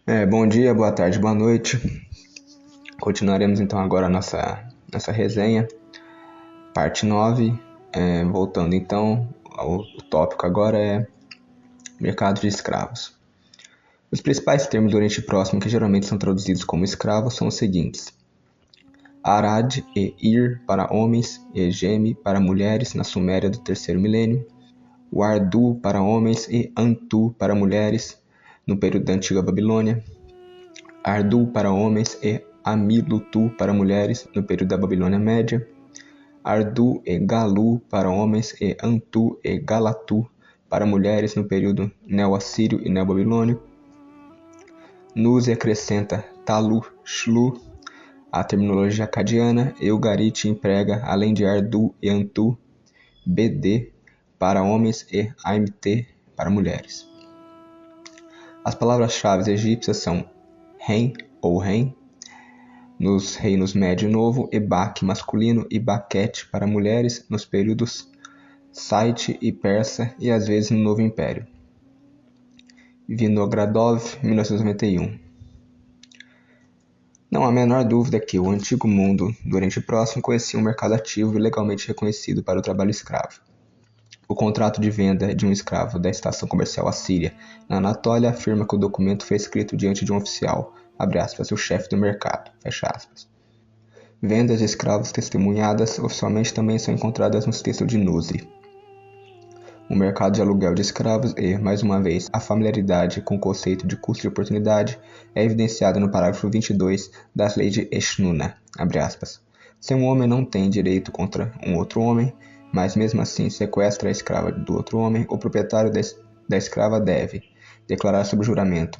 Bom dia, boa tarde, boa noite. Continuaremos então agora a nossa resenha, parte 9. Voltando então, o tópico agora é mercado de escravos. Os principais termos do Oriente Próximo que geralmente são traduzidos como escravos são os seguintes: Arad e Ir para homens e Geme para mulheres na Suméria do terceiro milênio, Wardu para homens e Antu para mulheres no período da Antiga Babilônia, Ardu para homens e Amilutu para mulheres no período da Babilônia Média, Ardu e Galu para homens e Antu e Galatu para mulheres no período neo-assírio e neo-babilônico. Nuzi acrescenta Talu, Shlu, a terminologia acadiana, e Ugarit emprega, além de Ardu e Antu, BD para homens e AMT para mulheres. As palavras-chave egípcias são Ren ou Ren, nos reinos Médio e Novo, e Bak masculino e Baquete para mulheres nos períodos Site e Persa e às vezes no Novo Império. Vinogradov, 1991. Não há a menor dúvida que o antigo mundo do Oriente Próximo conhecia um mercado ativo e legalmente reconhecido para o trabalho escravo. O contrato de venda de um escravo da estação comercial assíria na Anatólia afirma que o documento foi escrito diante de um oficial, o chefe do mercado, Vendas de escravos testemunhadas oficialmente também são encontradas nos textos de Nuzi. O mercado de aluguel de escravos e, mais uma vez, a familiaridade com o conceito de custo de oportunidade é evidenciada no parágrafo 22 das leis de Eshnuna, Se um homem não tem direito contra um outro homem, mas mesmo assim sequestra a escrava do outro homem, o proprietário da escrava deve declarar sob juramento: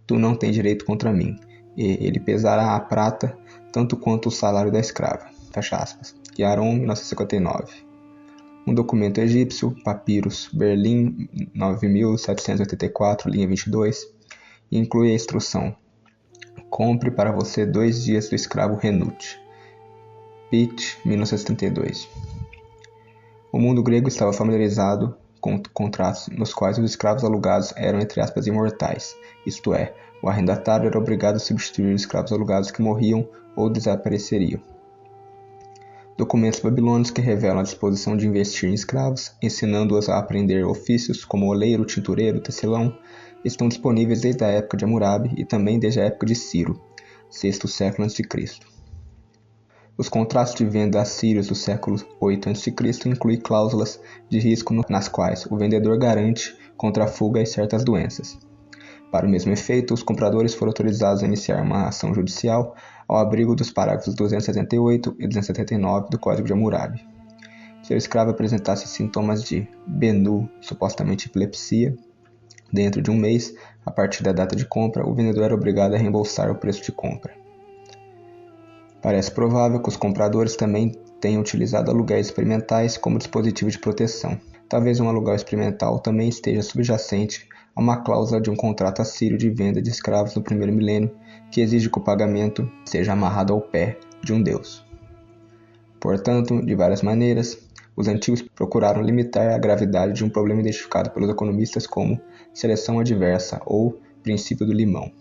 tu não tens direito contra mim, e ele pesará a prata tanto quanto o salário da escrava. Yaron, 1959. Um documento egípcio, Papyrus Berlim 9784, linha 22, inclui a instrução: compre para você 2 dias do escravo Renut. Pitt, 1972. O mundo grego estava familiarizado com contratos nos quais os escravos alugados eram, entre aspas, imortais, isto é, o arrendatário era obrigado a substituir os escravos alugados que morriam ou desapareceriam. Documentos babilônicos que revelam a disposição de investir em escravos, ensinando-os a aprender ofícios como oleiro, tintureiro, tecelão, estão disponíveis desde a época de Hammurabi e também desde a época de Ciro, sexto século a.C. Os contratos de venda assírios do século 8 a.C. incluem cláusulas de risco nas quais o vendedor garante contra a fuga e certas doenças. Para o mesmo efeito, os compradores foram autorizados a iniciar uma ação judicial ao abrigo dos parágrafos 278 e 279 do Código de Hammurabi. Se o escravo apresentasse sintomas de Benu, supostamente epilepsia, dentro de um mês, a partir da data de compra, o vendedor era obrigado a reembolsar o preço de compra. Parece provável que os compradores também tenham utilizado aluguéis experimentais como dispositivo de proteção. Talvez um aluguel experimental também esteja subjacente a uma cláusula de um contrato assírio de venda de escravos no primeiro milênio que exige que o pagamento seja amarrado ao pé de um deus. Portanto, de várias maneiras, os antigos procuraram limitar a gravidade de um problema identificado pelos economistas como seleção adversa ou princípio do limão.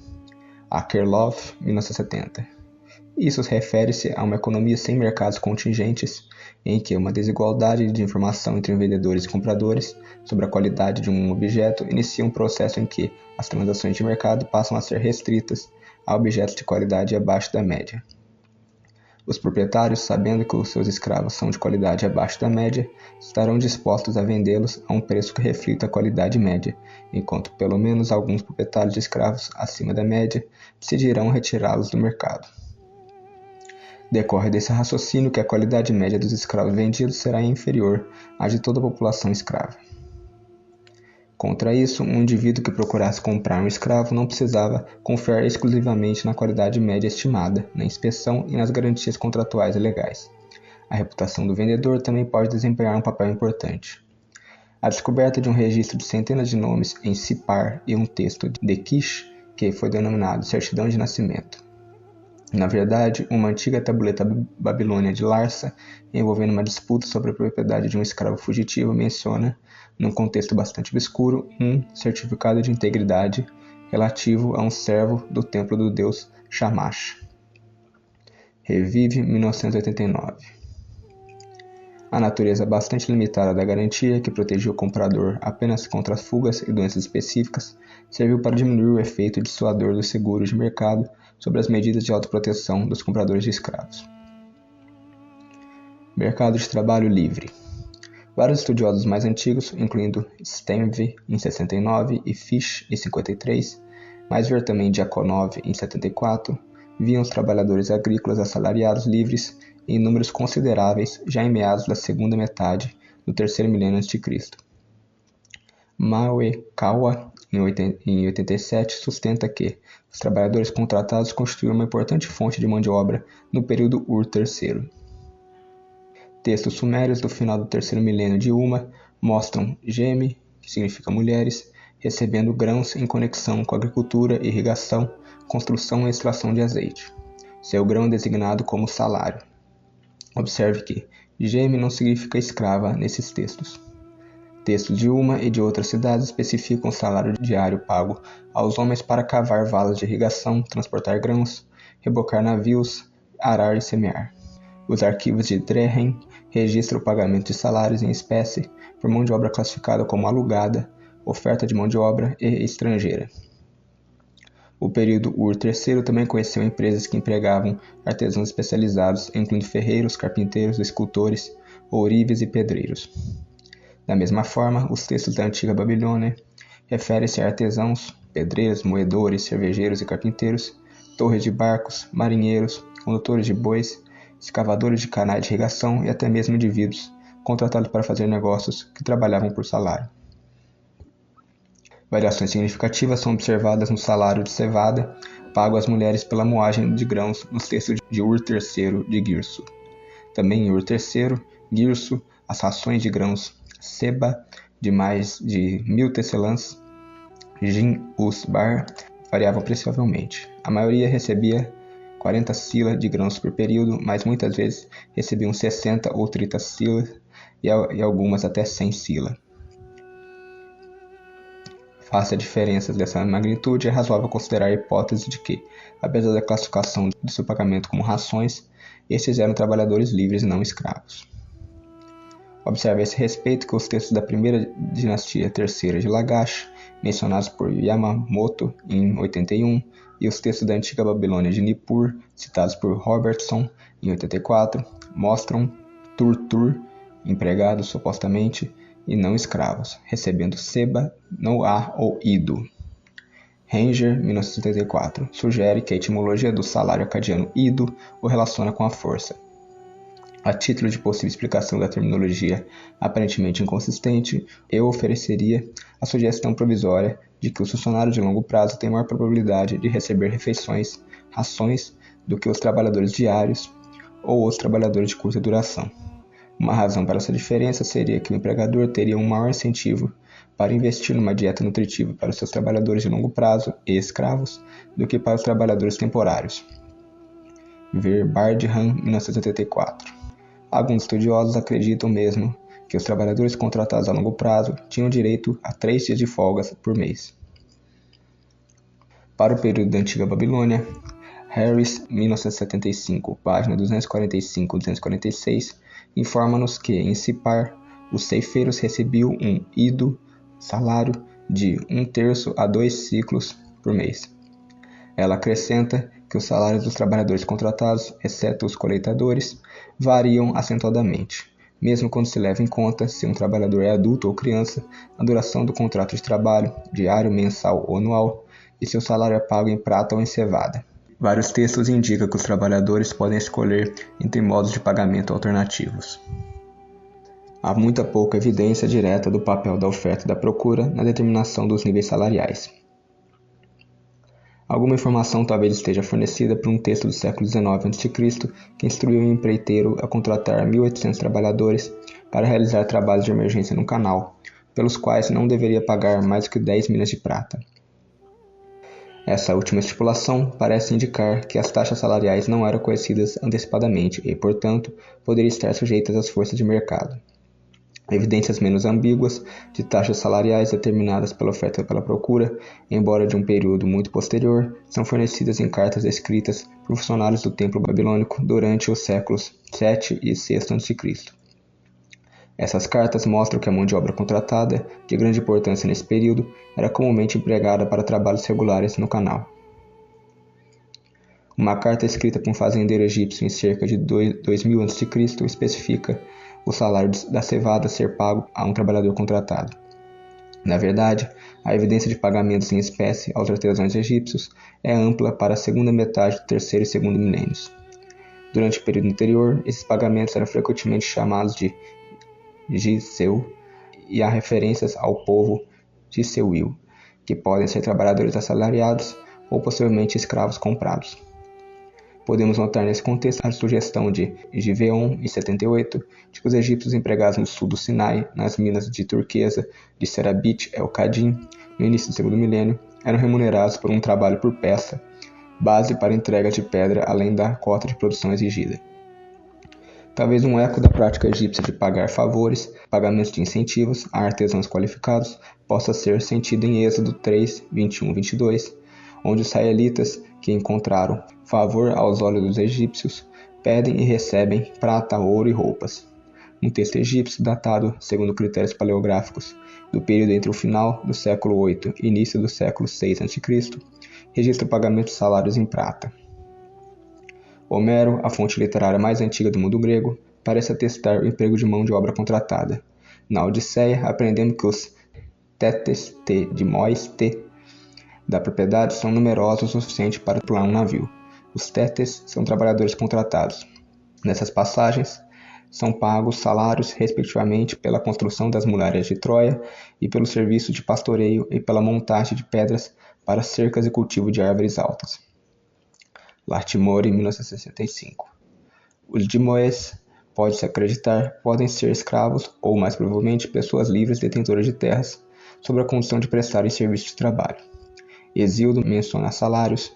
Akerlof, 1970. Isso refere-se a uma economia sem mercados contingentes, em que uma desigualdade de informação entre vendedores e compradores sobre a qualidade de um objeto inicia um processo em que as transações de mercado passam a ser restritas a objetos de qualidade abaixo da média. Os proprietários, sabendo que os seus escravos são de qualidade abaixo da média, estarão dispostos a vendê-los a um preço que reflita a qualidade média, enquanto pelo menos alguns proprietários de escravos acima da média decidirão retirá-los do mercado. Decorre desse raciocínio que a qualidade média dos escravos vendidos será inferior à de toda a população escrava. Contra isso, um indivíduo que procurasse comprar um escravo não precisava confiar exclusivamente na qualidade média estimada, na inspeção e nas garantias contratuais e legais. A reputação do vendedor também pode desempenhar um papel importante. A descoberta de um registro de centenas de nomes em Sipar e um texto de Kish, que foi denominado Certidão de Nascimento. Na verdade, uma antiga tabuleta babilônia de Larsa, envolvendo uma disputa sobre a propriedade de um escravo fugitivo, menciona, num contexto bastante obscuro, um certificado de integridade relativo a um servo do templo do deus Shamash. Revive 1989. A natureza bastante limitada da garantia, que protegia o comprador apenas contra fugas e doenças específicas, serviu para diminuir o efeito dissuasor do seguro de mercado sobre as medidas de autoproteção dos compradores de escravos. Mercado de trabalho livre. Vários estudiosos mais antigos, incluindo Stenve em 69 e Fish em 53, mas ver também Diakonov em 74, viam os trabalhadores agrícolas assalariados livres em números consideráveis já em meados da segunda metade do terceiro milênio a.C. Maekawa, em 87, sustenta que os trabalhadores contratados constituíram uma importante fonte de mão de obra no período Ur-III. Textos sumérios do final do terceiro milênio de Uma mostram Geme, que significa mulheres, recebendo grãos em conexão com agricultura, irrigação, construção e extração de azeite. Seu grão é designado como salário. Observe que Geme não significa escrava nesses textos. Textos de Uma e de outras cidades especificam o salário diário pago aos homens para cavar valas de irrigação, transportar grãos, rebocar navios, arar e semear. Os arquivos de Drehen registram o pagamento de salários em espécie por mão de obra classificada como alugada, oferta de mão de obra e estrangeira. O período Ur-III também conheceu empresas que empregavam artesãos especializados, incluindo ferreiros, carpinteiros, escultores, ourives e pedreiros. Da mesma forma, os textos da antiga Babilônia referem-se a artesãos, pedreiros, moedores, cervejeiros e carpinteiros, torres de barcos, marinheiros, condutores de bois, escavadores de canais de irrigação e até mesmo indivíduos contratados para fazer negócios que trabalhavam por salário. Variações significativas são observadas no salário de cevada pago às mulheres pela moagem de grãos nos textos de Ur-III de Girsu. Também em Ur-III, Girsu, as rações de grãos Seba de mais de 1000 tecelãs, Jin-Us-Bar, variavam apreciavelmente. A maioria recebia 40 sila de grãos por período, mas muitas vezes recebiam 60 ou 30 sila e algumas até 100 sila. Face a diferenças dessa magnitude, é razoável considerar a hipótese de que, apesar da classificação do seu pagamento como rações, estes eram trabalhadores livres e não escravos. Observe a esse respeito que os textos da primeira dinastia terceira de Lagash, mencionados por Yamamoto em 81, e os textos da antiga Babilônia de Nippur, citados por Robertson em 84, mostram Turtur, empregados supostamente, e não escravos, recebendo Seba, Noá ou Ido. Ranger, 1974, sugere que a etimologia do salário acadiano Ido o relaciona com a força. A título de possível explicação da terminologia aparentemente inconsistente, eu ofereceria a sugestão provisória de que os funcionários de longo prazo têm maior probabilidade de receber refeições, rações, do que os trabalhadores diários ou os trabalhadores de curta duração. Uma razão para essa diferença seria que o empregador teria um maior incentivo para investir numa dieta nutritiva para os seus trabalhadores de longo prazo e escravos do que para os trabalhadores temporários. Ver Bardhan, 1984. Alguns estudiosos acreditam mesmo que os trabalhadores contratados a longo prazo tinham direito a 3 dias de folgas por mês. Para o período da antiga Babilônia, Harris, 1975, página 245-246, informa-nos que, em Sipar, os ceifeiros recebiam um ido, salário, de 1/3 a 2 ciclos por mês. Ela acrescenta que os salários dos trabalhadores contratados, exceto os coletadores, variam acentuadamente, mesmo quando se leva em conta se um trabalhador é adulto ou criança, a duração do contrato de trabalho, diário, mensal ou anual, e seu salário é pago em prata ou em cevada. Vários textos indicam que os trabalhadores podem escolher entre modos de pagamento alternativos. Há muita pouca evidência direta do papel da oferta e da procura na determinação dos níveis salariais. Alguma informação talvez esteja fornecida por um texto do século XIX a.C. que instruiu um empreiteiro a contratar 1.800 trabalhadores para realizar trabalhos de emergência no canal, pelos quais não deveria pagar mais do que 10 minas de prata. Essa última estipulação parece indicar que as taxas salariais não eram conhecidas antecipadamente e, portanto, poderiam estar sujeitas às forças de mercado. Evidências menos ambíguas de taxas salariais determinadas pela oferta e pela procura, embora de um período muito posterior, são fornecidas em cartas escritas por funcionários do Templo Babilônico durante os séculos VII e VI a.C. Essas cartas mostram que a mão de obra contratada, de grande importância nesse período, era comumente empregada para trabalhos regulares no canal. Uma carta escrita por um fazendeiro egípcio em cerca de 2000 a.C. especifica o salário da cevada ser pago a um trabalhador contratado. Na verdade, a evidência de pagamentos em espécie aos artesãos egípcios é ampla para a segunda metade do terceiro e segundo milênios. Durante o período anterior, esses pagamentos eram frequentemente chamados de Giseu e há referências ao povo Giseuil, que podem ser trabalhadores assalariados ou possivelmente escravos comprados. Podemos notar nesse contexto a sugestão de Giveon, em 78, de que os egípcios empregados no sul do Sinai, nas minas de turquesa de Serabit el-Qadim, no início do segundo milênio, eram remunerados por um trabalho por peça, base para entrega de pedra além da cota de produção exigida. Talvez um eco da prática egípcia de pagar favores, pagamentos de incentivos a artesãos qualificados, possa ser sentido em Êxodo 3, 21-22, onde os israelitas, que encontraram favor aos olhos dos egípcios, pedem e recebem prata, ouro e roupas. Um texto egípcio datado, segundo critérios paleográficos, do período entre o final do século VIII e início do século VI a.C., registra o pagamento de salários em prata. Homero, a fonte literária mais antiga do mundo grego, parece atestar o emprego de mão de obra contratada. Na Odisseia, aprendemos que os tetes de Mois da propriedade são numerosos o suficiente para pular um navio. Os tetes são trabalhadores contratados. Nessas passagens, são pagos salários, respectivamente, pela construção das muralhas de Troia e pelo serviço de pastoreio e pela montagem de pedras para cercas e cultivo de árvores altas. Lartimore, 1965. Os Dimoes, pode-se acreditar, podem ser escravos ou, mais provavelmente, pessoas livres detentoras de terras, sob a condição de prestarem serviço de trabalho. Hesíodo menciona salários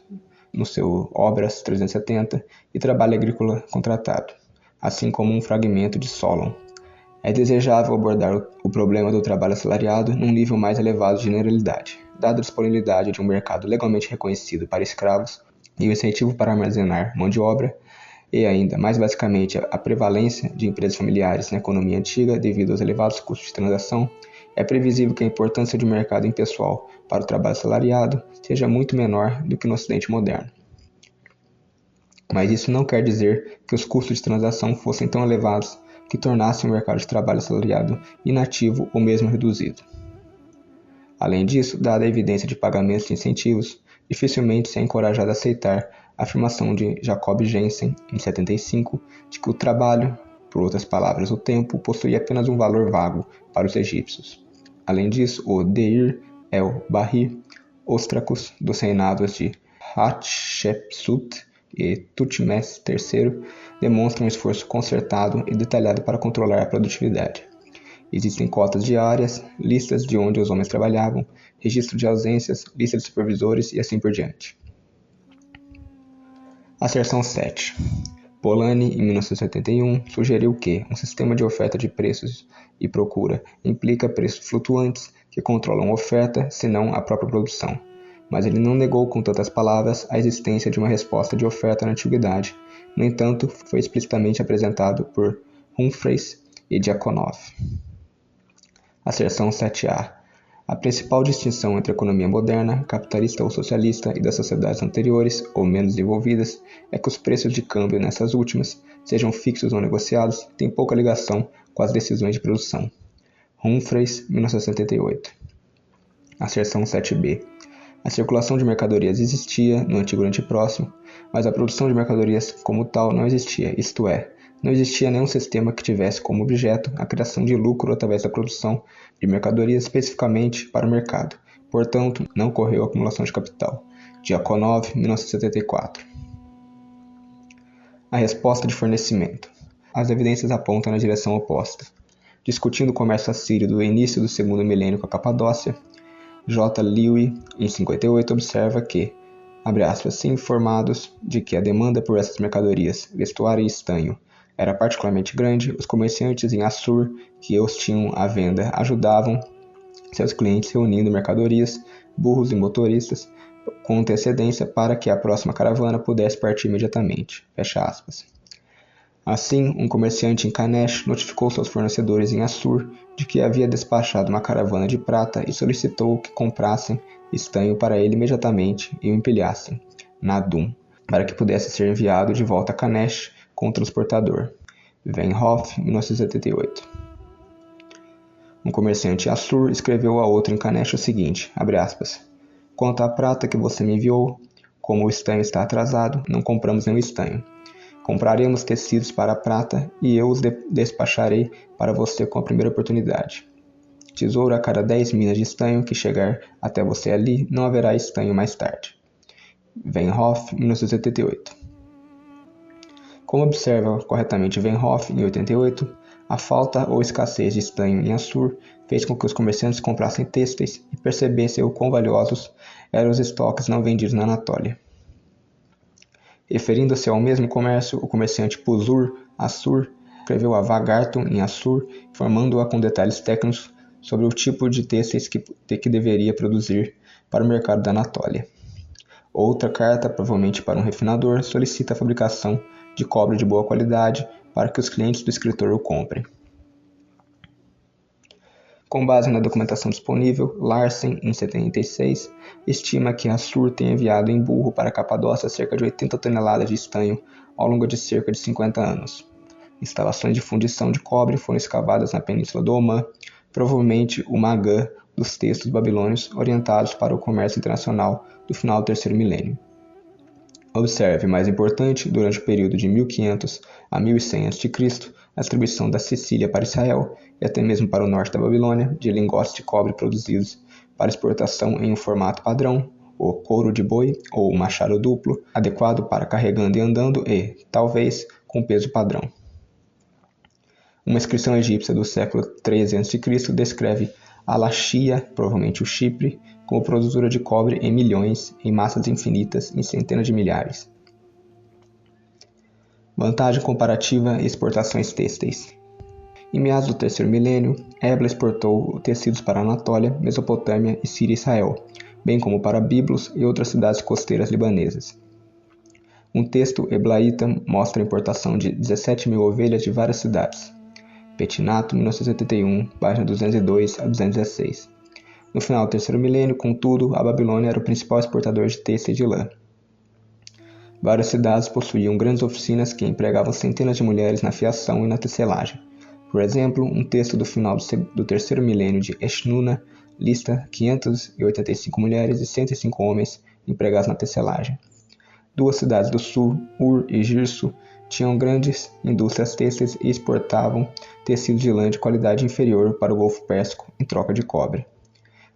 no seu Obras 370 e trabalho agrícola contratado, assim como um fragmento de Solon. É desejável abordar o problema do trabalho assalariado num nível mais elevado de generalidade, dada a disponibilidade de um mercado legalmente reconhecido para escravos e o incentivo para armazenar mão de obra, e ainda mais basicamente a prevalência de empresas familiares na economia antiga devido aos elevados custos de transação. É previsível que a importância de um mercado impessoal para o trabalho assalariado seja muito menor do que no Ocidente moderno. Mas isso não quer dizer que os custos de transação fossem tão elevados que tornassem o mercado de trabalho assalariado inativo ou mesmo reduzido. Além disso, dada a evidência de pagamentos de incentivos, dificilmente se é encorajado a aceitar a afirmação de Jacob Jensen, em 75, de que o trabalho, por outras palavras, o tempo, possuía apenas um valor vago para os egípcios. Além disso, o Deir el-Bahri, Ostracus, dos reinados de Hatshepsut e Tutmés III, demonstra um esforço concertado e detalhado para controlar a produtividade. Existem cotas diárias, listas de onde os homens trabalhavam, registro de ausências, lista de supervisores e assim por diante. Asserção 7. Polanyi, em 1981, sugeriu que um sistema de oferta de preços e procura implica preços flutuantes que controlam a oferta, senão a própria produção. Mas ele não negou com tantas palavras a existência de uma resposta de oferta na antiguidade. No entanto, foi explicitamente apresentado por Humphreys e Diakonoff. Asserção 7a. A principal distinção entre a economia moderna, capitalista ou socialista, e das sociedades anteriores ou menos desenvolvidas é que os preços de câmbio nessas últimas, sejam fixos ou negociados, têm pouca ligação com as decisões de produção. Humphreys, 1978. Asserção 7b. A circulação de mercadorias existia no Antigo Oriente Próximo, mas a produção de mercadorias como tal não existia, isto é, não existia nenhum sistema que tivesse como objeto a criação de lucro através da produção de mercadorias especificamente para o mercado. Portanto, não ocorreu acumulação de capital. Diakonov, 1974. A resposta de fornecimento. As evidências apontam na direção oposta. Discutindo o comércio assírio do início do segundo milênio com a Capadócia, J. Lewy, em 58, observa que, abre aspas, se informados de que a demanda por essas mercadorias, vestuário e estanho, era particularmente grande, os comerciantes em Assur que os tinham à venda ajudavam seus clientes reunindo mercadorias, burros e motoristas com antecedência para que a próxima caravana pudesse partir imediatamente. Fecha aspas. Assim, um comerciante em Kanesh notificou seus fornecedores em Assur de que havia despachado uma caravana de prata e solicitou que comprassem estanho para ele imediatamente e o empilhassem na Dum, para que pudesse ser enviado de volta a Kanesh com o transportador. Venhoff, 1978. Um comerciante em Assur escreveu a outro em Kanesh o seguinte, abre aspas, quanto à prata que você me enviou, como o estanho está atrasado, não compramos nenhum estanho. Compraremos tecidos para a prata e eu os despacharei para você com a primeira oportunidade. Tesouro a cada 10 minas de estanho que chegar até você ali, não haverá estanho mais tarde. Venhoff, 1988. Como observa corretamente Venhoff, em 88, a falta ou escassez de estanho em Assur fez com que os comerciantes comprassem têxteis e percebessem o quão valiosos eram os estoques não vendidos na Anatólia. Referindo-se ao mesmo comércio, o comerciante Puzur, Assur, escreveu a Vagarton em Assur, informando-a com detalhes técnicos sobre o tipo de têxteis que deveria produzir para o mercado da Anatólia. Outra carta, provavelmente para um refinador, solicita a fabricação de cobre de boa qualidade para que os clientes do escritor o comprem. Com base na documentação disponível, Larsen, em 76, estima que Assur tenha enviado em burro para a Capadócia cerca de 80 toneladas de estanho ao longo de cerca de 50 anos. Instalações de fundição de cobre foram escavadas na península do Omã, provavelmente o Magã dos textos babilônios orientados para o comércio internacional do final do terceiro milênio. Observe, mais importante, durante o período de 1500 a 1100 a.C., a distribuição da Sicília para Israel e até mesmo para o norte da Babilônia de lingotes de cobre produzidos para exportação em um formato padrão, o couro de boi ou machado duplo, adequado para carregando e andando e, talvez, com peso padrão. Uma inscrição egípcia do século 13 a.C. descreve a Laxia, provavelmente o Chipre, como produtora de cobre em milhões, em massas infinitas, em centenas de milhares. Vantagem comparativa e exportações têxteis. Em meados do terceiro milênio, Ebla exportou tecidos para a Anatólia, Mesopotâmia e Síria e Israel, bem como para Biblos e outras cidades costeiras libanesas. Um texto eblaíta mostra a importação de 17 mil ovelhas de várias cidades. Petinato, 1981, página 202 a 216. No final do terceiro milênio, contudo, a Babilônia era o principal exportador de têxteis de lã. Várias cidades possuíam grandes oficinas que empregavam centenas de mulheres na fiação e na tecelagem. Por exemplo, um texto do final do terceiro milênio de Eshnuna lista 585 mulheres e 105 homens empregados na tecelagem. Duas cidades do sul, Ur e Girsu, tinham grandes indústrias têxteis e exportavam tecidos de lã de qualidade inferior para o Golfo Pérsico em troca de cobre.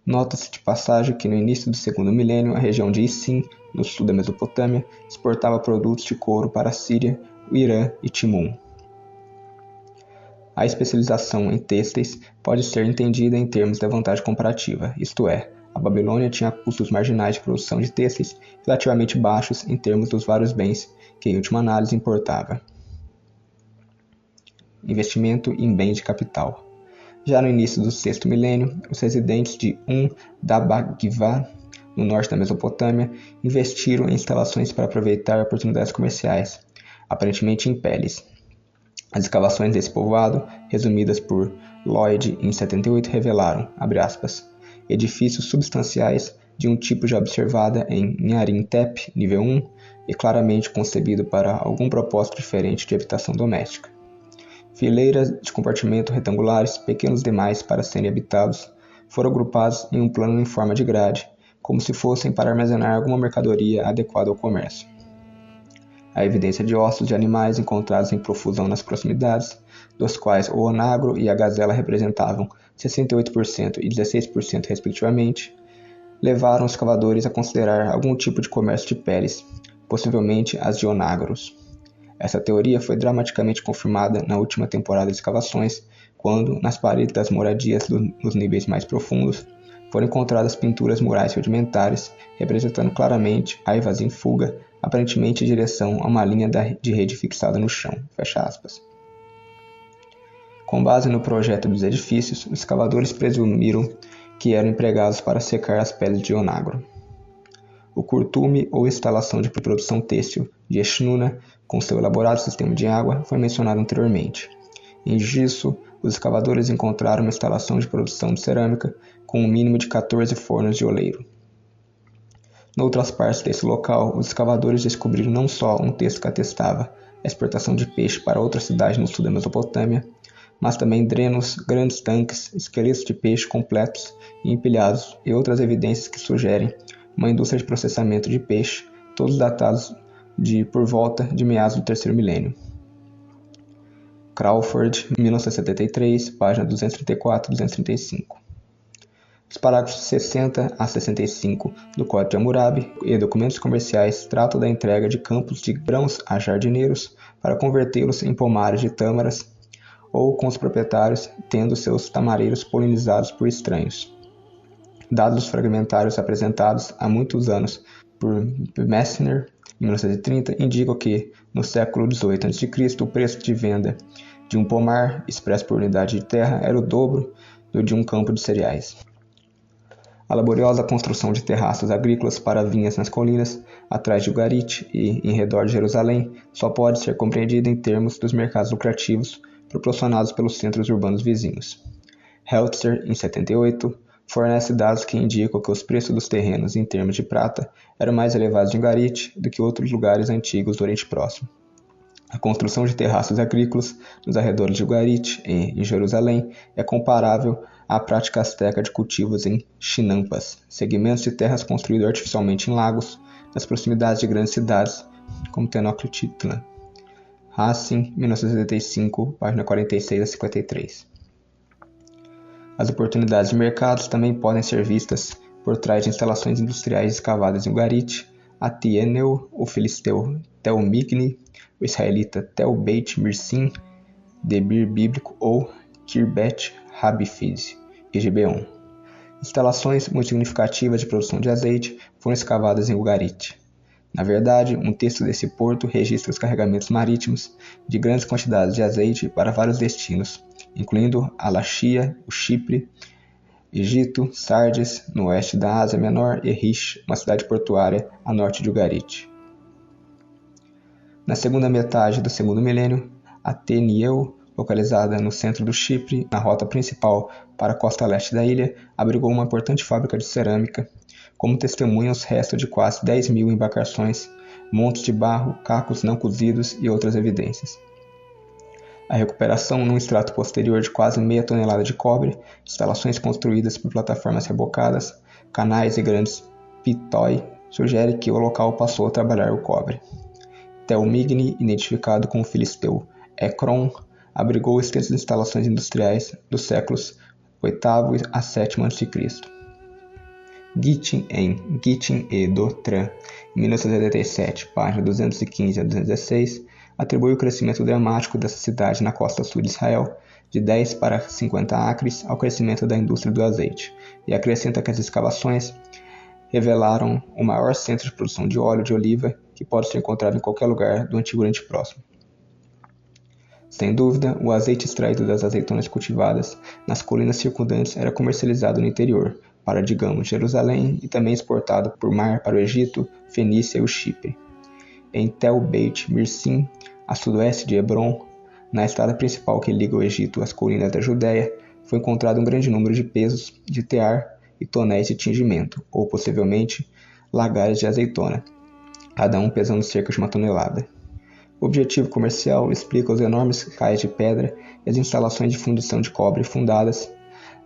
Nota-se de passagem que no início do segundo milênio, a região de Isim, no sul da Mesopotâmia, exportava produtos de couro para a Síria, o Irã e Timum. A especialização em têxteis pode ser entendida em termos da vantagem comparativa, isto é, a Babilônia tinha custos marginais de produção de têxteis relativamente baixos em termos dos vários bens que, em última análise, importava. Investimento em bens de capital. Já no início do sexto milênio, os residentes de Dabagivá, no norte da Mesopotâmia, investiram em instalações para aproveitar oportunidades comerciais, aparentemente em peles. As escavações desse povoado, resumidas por Lloyd em 78, revelaram, abre aspas, edifícios substanciais de um tipo já observada em Nyarim-Tep, nível 1, e claramente concebido para algum propósito diferente de habitação doméstica. Fileiras de compartimento retangulares, pequenos demais para serem habitados, foram agrupados em um plano em forma de grade, como se fossem para armazenar alguma mercadoria adequada ao comércio. A evidência de ossos de animais encontrados em profusão nas proximidades, dos quais o onagro e a gazela representavam 68% e 16% respectivamente, levaram os escavadores a considerar algum tipo de comércio de peles, possivelmente as de onagros. Essa teoria foi dramaticamente confirmada na última temporada de escavações, quando, nas paredes das moradias nos níveis mais profundos, foram encontradas pinturas murais rudimentares, representando claramente aivas em fuga, aparentemente em direção a uma linha de rede fixada no chão. Fecha aspas. Com base no projeto dos edifícios, os escavadores presumiram que eram empregados para secar as peles de onagro. O curtume, ou instalação de produção têxtil de Eshnunna, com seu elaborado sistema de água, foi mencionado anteriormente. Em Gisso, os escavadores encontraram uma instalação de produção de cerâmica com um mínimo de 14 fornos de oleiro. Noutras partes desse local, os escavadores descobriram não só um texto que atestava a exportação de peixe para outras cidades no sul da Mesopotâmia, mas também drenos, grandes tanques, esqueletos de peixe completos e empilhados e outras evidências que sugerem uma indústria de processamento de peixe, todos datados por volta de meados do terceiro milênio. Crawford, 1973, página 234 e 235. Os parágrafos 60 a 65 do Código de Hammurabi e documentos comerciais tratam da entrega de campos de grãos a jardineiros para convertê-los em pomares de tâmaras ou com os proprietários tendo seus tamareiros polinizados por estranhos. Dados fragmentários apresentados há muitos anos por Messner, em 1930, indicam que, no século XVIII a.C., o preço de venda de um pomar, expresso por unidade de terra, era o dobro do de um campo de cereais. A laboriosa construção de terraços agrícolas para vinhas nas colinas, atrás de Ugarit e em redor de Jerusalém, só pode ser compreendida em termos dos mercados lucrativos proporcionados pelos centros urbanos vizinhos. Heltzer, em 78, fornece dados que indicam que os preços dos terrenos em termos de prata eram mais elevados em Ugarit do que outros lugares antigos do Oriente Próximo. A construção de terraços agrícolas nos arredores de Ugarit e em Jerusalém é comparável à prática asteca de cultivos em chinampas, segmentos de terras construídos artificialmente em lagos, nas proximidades de grandes cidades, como Tenochtitlan. Racine, 1975, página 46 a 53. As oportunidades de mercados também podem ser vistas por trás de instalações industriais escavadas em Ugarit, Atieneu, o filisteu Tel-Migni, o israelita Tel-Beit Mirsim, Debir bíblico ou Kirbet Rabifiz e Gibeon. Instalações muito significativas de produção de azeite foram escavadas em Ugarit. Na verdade, um texto desse porto registra os carregamentos marítimos de grandes quantidades de azeite para vários destinos, incluindo a Laxia, o Chipre, Egito, Sardes, no oeste da Ásia Menor, e Rish, uma cidade portuária a norte de Ugarit. Na segunda metade do segundo milênio, Atenieu, localizada no centro do Chipre, na rota principal para a costa leste da ilha, abrigou uma importante fábrica de cerâmica, como testemunham os restos de quase 10.000 embarcações, montes de barro, cacos não cozidos e outras evidências. A recuperação num extrato posterior de quase meia tonelada de cobre, instalações construídas por plataformas rebocadas, canais e grandes pitói, sugere que o local passou a trabalhar o cobre. Tel-Migni, identificado como filisteu Ekron, abrigou extensas instalações industriais dos séculos VIII a VII a.C. Gittin e Dotran, em 1987, página 215 a 216, atribui o crescimento dramático dessa cidade na costa sul de Israel, de 10 para 50 acres, ao crescimento da indústria do azeite, e acrescenta que as escavações revelaram o maior centro de produção de óleo de oliva que pode ser encontrado em qualquer lugar do Antigo Oriente Próximo. Sem dúvida, o azeite extraído das azeitonas cultivadas nas colinas circundantes era comercializado no interior, para, digamos, Jerusalém, e também exportado por mar para o Egito, Fenícia e o Chipre. Em Tel-Beit Mirsim, a sudoeste de Hebron, na estrada principal que liga o Egito às colinas da Judéia, foi encontrado um grande número de pesos de tear e tonéis de tingimento, ou possivelmente lagares de azeitona, cada um pesando cerca de 1 tonelada. O objetivo comercial explica os enormes cais de pedra e as instalações de fundição de cobre fundadas,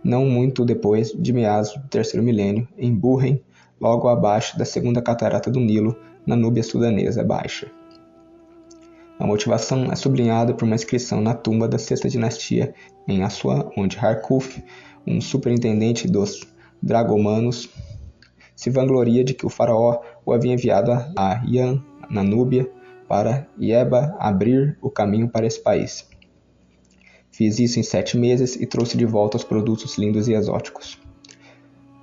não muito depois de meados do terceiro milênio, em Burren, logo abaixo da segunda catarata do Nilo, na Núbia sudanesa baixa. A motivação é sublinhada por uma inscrição na tumba da sexta dinastia em Assuã, onde Harkuf, um superintendente dos dragomanos, se vangloria de que o faraó o havia enviado a Yan, na Núbia, para Yeba abrir o caminho para esse país. Fiz isso em 7 meses e trouxe de volta os produtos lindos e exóticos.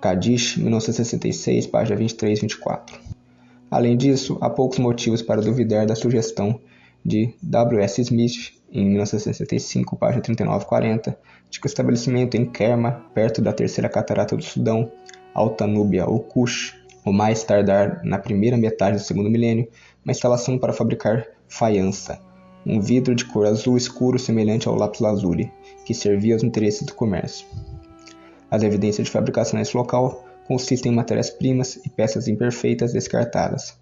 Kadish, 1966, página 23 e 24. Além disso, há poucos motivos para duvidar da sugestão de W. S. Smith em 1965, página 39 e 40, de que o estabelecimento em Kerma, perto da terceira catarata do Sudão, Alta Núbia ou Kush, ou mais tardar na primeira metade do segundo milênio, uma instalação para fabricar faiança, um vidro de cor azul escuro semelhante ao lápis lazuli, que servia aos interesses do comércio. As evidências de fabricação nesse local consistem em matérias-primas e peças imperfeitas descartadas.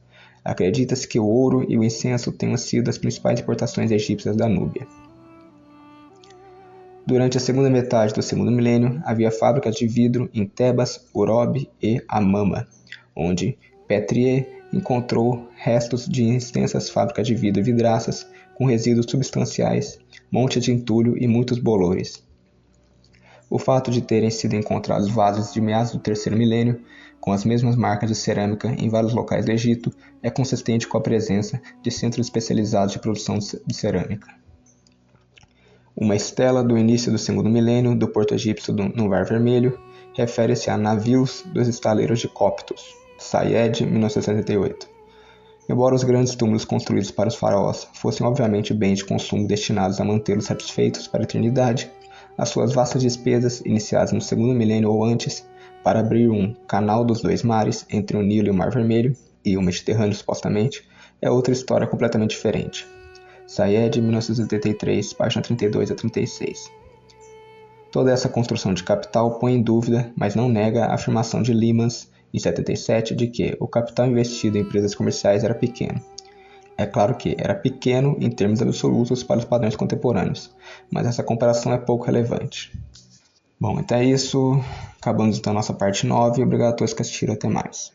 Acredita-se que o ouro e o incenso tenham sido as principais importações egípcias da Núbia. Durante a segunda metade do segundo milênio, havia fábricas de vidro em Tebas, Orob e Amama, onde Pétrie encontrou restos de extensas fábricas de vidro e vidraças com resíduos substanciais, montes de entulho e muitos bolores. O fato de terem sido encontrados vasos de meados do terceiro milênio, com as mesmas marcas de cerâmica em vários locais do Egito, é consistente com a presença de centros especializados de produção de cerâmica. Uma estela do início do segundo milênio do porto egípcio no Mar Vermelho refere-se a navios dos estaleiros de Coptos, Sayed, 1978. Embora os grandes túmulos construídos para os faraós fossem obviamente bens de consumo destinados a mantê-los satisfeitos para a eternidade, as suas vastas despesas, iniciadas no segundo milênio ou antes, para abrir um canal dos dois mares entre o Nilo e o Mar Vermelho, e o Mediterrâneo supostamente, é outra história completamente diferente. Sayed, 1983, página 32 a 36. Toda essa construção de capital põe em dúvida, mas não nega a afirmação de Limans, em 77, de que o capital investido em empresas comerciais era pequeno. É claro que era pequeno em termos absolutos para os padrões contemporâneos, mas essa comparação é pouco relevante. Bom, então é isso. Acabamos então a nossa parte 9. Obrigado a todos que assistiram. Até mais.